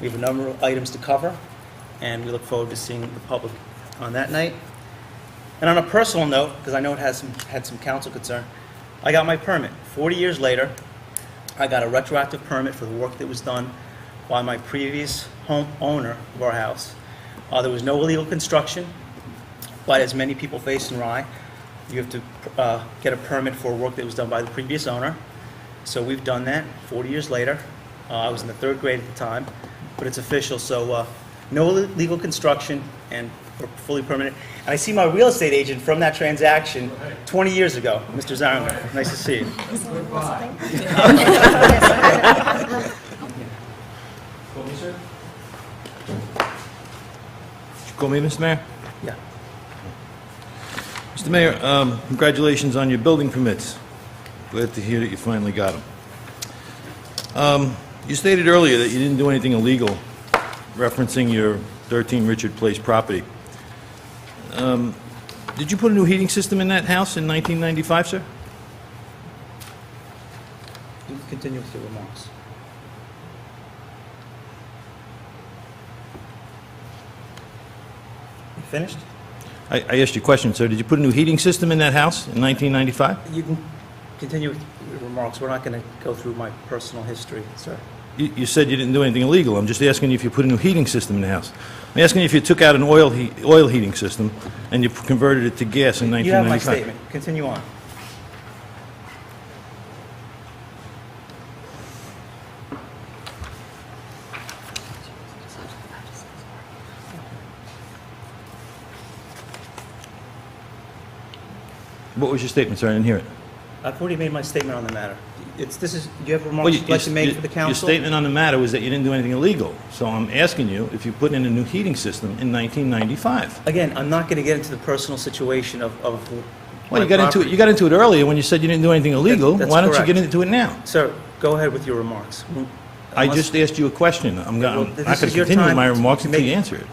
We have a number of items to cover, and we look forward to seeing the public on that night. And on a personal note, because I know it had some council concern, I got my permit. 40 years later, I got a retroactive permit for the work that was done by my previous home owner of our house. There was no illegal construction, but as many people face in Rye, you have to get a permit for work that was done by the previous owner. So we've done that 40 years later. I was in the 3rd grade at the time, but it's official, so no illegal construction and we're fully permanent. And I see my real estate agent from that transaction 20 years ago, Mr. Zarenberg. Nice to see you. Call me, Mr. Mayor? Yeah. Mr. Mayor, congratulations on your building permits. Glad to hear that you finally got them. You stated earlier that you didn't do anything illegal, referencing your 13 Richard Place property. Did you put a new heating system in that house in 1995, sir? You can continue with your remarks. You finished? I asked you a question, sir. Did you put a new heating system in that house in 1995? You can continue with your remarks. We're not going to go through my personal history, sir. You said you didn't do anything illegal. I'm just asking you if you put a new heating system in the house. I'm asking you if you took out an oil heating system and you converted it to gas in 1995. You have my statement. Continue on. What was your statement, sir? I didn't hear it. I've already made my statement on the matter. Do you have remarks Well, you'd like to make for the Your council? statement on the matter was that you didn't do anything illegal. So I'm asking you if you put in a new heating system in 1995. Again, I'm not going to get into the personal situation of Well, my you got into it earlier when you said you didn't do anything illegal. That's Why don't you correct. get into it now? Sir, go ahead with your remarks. I just asked you a question. I'm Well, not this going to is your continue with time my to remarks until make- you answer it.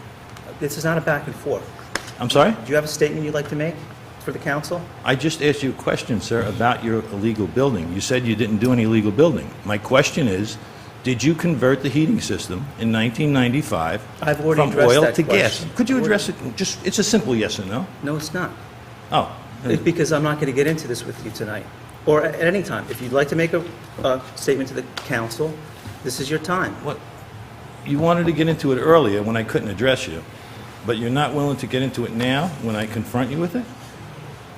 This is not a back and forth. I'm sorry? Do you have a statement you'd like to make for the council? I just asked you a question, sir, about your illegal building. You said you didn't do any illegal building. My question is, did you convert the heating system in 1995 I've already from addressed oil that to gas? question. Could you address it? It's a simple yes or no. No, it's not. Oh. It's because I'm not going to get into this with you tonight, or at any time. If you'd like to make a statement to the council, this is your time. What? You wanted to get into it earlier when I couldn't address you, but you're not willing to get into it now when I confront you with it?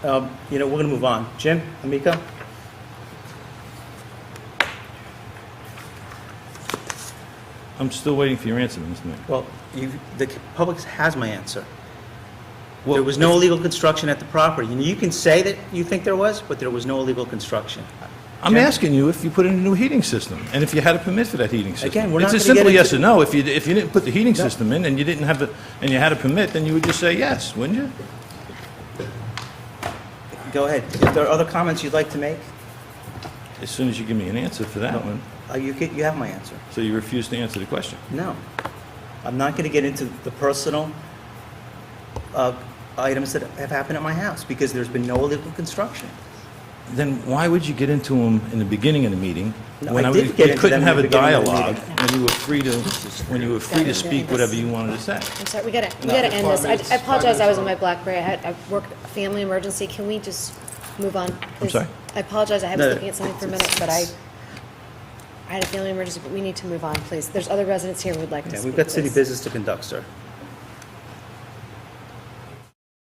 We're going to move on. Jim, Amico? I'm still waiting for your answer, Mr. Mayor. Well, the public has my answer. Well, There was no illegal construction at the property. And you can say that you think there was, but there was no illegal construction. I'm Jim? asking you if you put in a new heating system and if you had a permit for that heating system. Again, we're not It's a gonna get simple yes into- or no. If you didn't put the heating system in and you didn't have and you had a permit, then you would just say yes, wouldn't you? Go ahead. If there are other comments you'd like to make, As soon as you give me an answer for that one. you have my answer. So you refuse to answer the question. No. I'm not going to get into the personal items that have happened at my house because there's been no illegal construction. Then why would you get into them in the beginning of the meeting? No, when I did get you into couldn't them in have the a beginning of the dialogue meeting. when you were free to speak whatever you wanted to say. I'm sorry, we gotta end this. I apologize, I was in my BlackBerry, I worked a family emergency, can we just move on, please? sorry? I apologize, I was No, looking at something for a minute, but I had a family emergency, but we need to move on, please. There's other residents here who would like to Yeah, speak, we've got city please. business to conduct, sir.